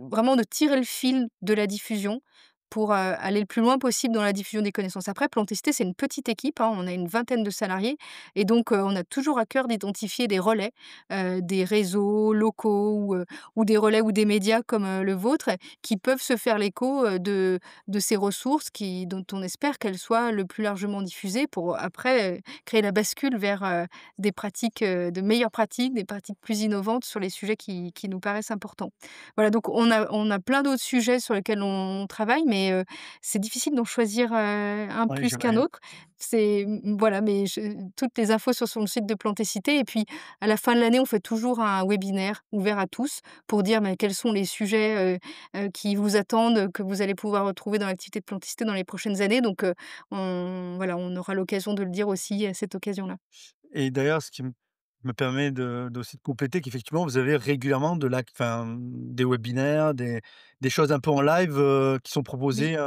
vraiment de tirer le fil de la diffusion pour, aller le plus loin possible dans la diffusion des connaissances. Après, Plantécité, c'est une petite équipe, hein, on a une vingtaine de salariés et donc, on a toujours à cœur d'identifier des relais, des réseaux locaux ou des relais ou des médias comme, le vôtre, qui peuvent se faire l'écho, de ces ressources dont on espère qu'elles soient le plus largement diffusées pour après, créer la bascule vers, des pratiques, de meilleures pratiques, des pratiques plus innovantes sur les sujets qui nous paraissent importants. Voilà, donc on a plein d'autres sujets sur lesquels on travaille, mais c'est difficile d'en choisir, un Oui, plus qu'un j'imagine. autre. Voilà, mais toutes les infos sont sur le site de Plantécité et puis à la fin de l'année, on fait toujours un webinaire ouvert à tous pour dire, bah, quels sont les sujets, qui vous attendent, que vous allez pouvoir retrouver dans l'activité de Plantécité dans les prochaines années. Donc on aura l'occasion de le dire aussi à cette occasion-là. Et d'ailleurs, ce qui me permet aussi de compléter qu'effectivement, vous avez régulièrement des webinaires, des choses un peu en live, qui sont Oui. proposées,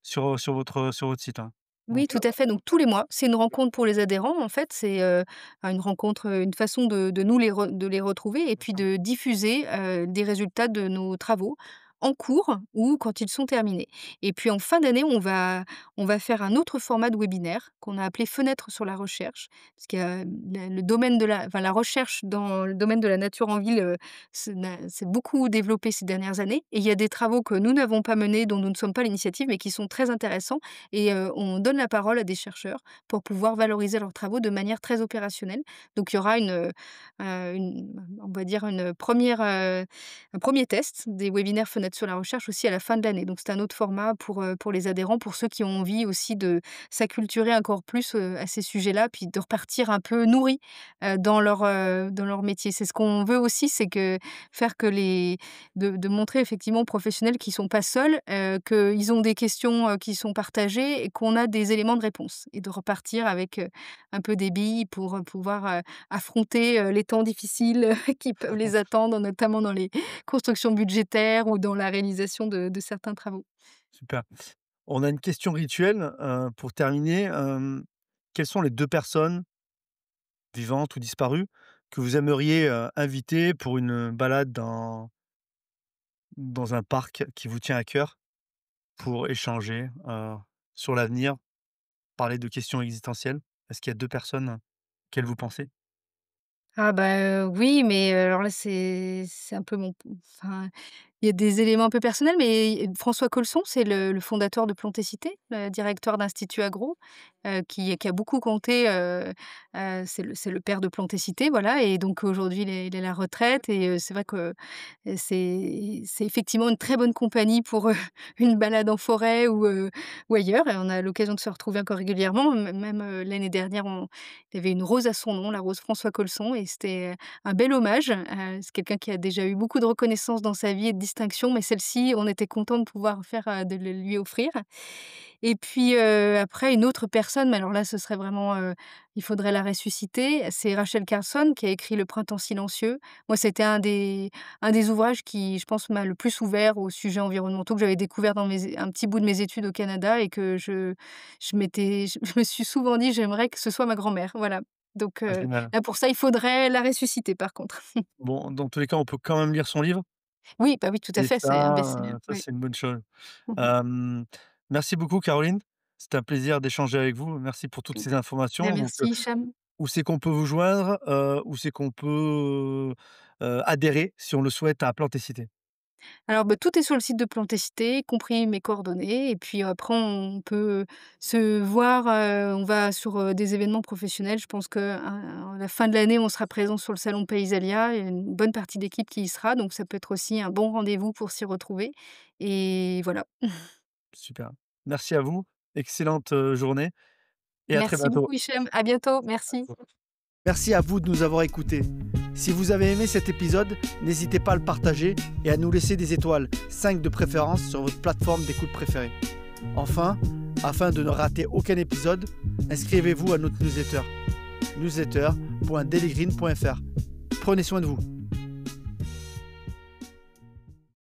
sur votre site, hein? Oui, OK. tout à fait, donc tous les mois. C'est une rencontre pour les adhérents, en fait. C'est, une rencontre, une façon de nous de les retrouver et puis D'accord. de diffuser, des résultats de nos travaux en cours ou quand ils sont terminés et puis en fin d'année, on va faire un autre format de webinaire qu'on a appelé «Fenêtre sur la recherche» parce qu'il y a le domaine la recherche dans le domaine de la nature en ville, s'est beaucoup développé ces dernières années et il y a des travaux que nous n'avons pas menés, dont nous ne sommes pas l'initiative, mais qui sont très intéressants et on donne la parole à des chercheurs pour pouvoir valoriser leurs travaux de manière très opérationnelle. Donc il y aura on va dire un premier test des webinaires Fenêtre mettre sur la recherche aussi à la fin de l'année. Donc c'est un autre format pour les adhérents, pour ceux qui ont envie aussi de s'acculturer encore plus, à ces sujets-là, puis de repartir un peu nourris, dans leur métier. C'est ce qu'on veut aussi, c'est que faire que de montrer effectivement aux professionnels qu'ils sont pas seuls, qu'ils ont des questions, qui sont partagées et qu'on a des éléments de réponse et de repartir avec, un peu des billes pour, pouvoir, affronter, les temps difficiles qui peuvent les attendre, notamment dans les constructions budgétaires ou dans la réalisation de certains travaux. Super. On a une question rituelle, pour terminer. Quelles sont les 2 personnes, vivantes ou disparues, que vous aimeriez, inviter pour une balade dans un parc qui vous tient à cœur, pour échanger, sur l'avenir, parler de questions existentielles? Est-ce qu'il y a 2 personnes auxquelles vous pensez? Ah bah, oui, mais alors là, c'est un peu enfin, il y a des éléments un peu personnels, mais François Colson, c'est le fondateur de Plantécité, le directeur d'Institut Agro, qui a beaucoup compté, c'est le père de Plantécité, voilà et donc aujourd'hui, il est à la retraite et c'est vrai que, c'est effectivement une très bonne compagnie pour, une balade en forêt ou ailleurs et on a l'occasion de se retrouver encore régulièrement. Même, l'année dernière, il y avait une rose à son nom, la rose François Colson et c'était, un bel hommage. C'est quelqu'un qui a déjà eu beaucoup de reconnaissance dans sa vie et de distinction, mais celle-ci, on était content de pouvoir faire, de le lui offrir. Et puis, après une autre personne, mais alors là, ce serait vraiment, il faudrait la ressusciter, c'est Rachel Carson qui a écrit Le Printemps silencieux. Moi, c'était un des ouvrages qui, je pense, m'a le plus ouvert aux sujets environnementaux que j'avais découvert dans un petit bout de mes études au Canada et que je me suis souvent dit: «J'aimerais que ce soit ma grand-mère», voilà. Donc, Ah génial. là, pour ça, il faudrait la ressusciter, par contre. Bon, dans tous les cas, on peut quand même lire son livre Oui, bah, oui, tout à et fait, c'est un best-seller, ça, oui. c'est une bonne chose. Mmh. Hem, Merci beaucoup Caroline. C'était un plaisir d'échanger avec vous. Merci pour toutes ces Bah, informations. Donc, merci Hicham. où c'est qu'on peut vous joindre? Où c'est qu'on peut, adhérer, si on le souhaite, à Plantécité? Alors, bah, tout est sur le site de Plantécité, y compris mes coordonnées et puis après on peut se voir, on va sur, des événements professionnels. Je pense qu'à la fin de l'année, on sera présent sur le salon Paysalia. Il y a une bonne partie d'équipe qui y sera, donc ça peut être aussi un bon rendez-vous pour s'y retrouver et voilà. Super. Merci à vous. Excellente, journée et à très Merci bientôt. beaucoup Hichem, à bientôt, merci. Merci à vous de nous avoir écoutés. Si vous avez aimé cet épisode, n'hésitez pas à le partager et à nous laisser des étoiles, 5 de préférence sur votre plateforme d'écoute préférée. Enfin, afin de ne rater aucun épisode, inscrivez-vous à notre newsletter, newsletter.dailygreen.fr. Prenez soin de vous.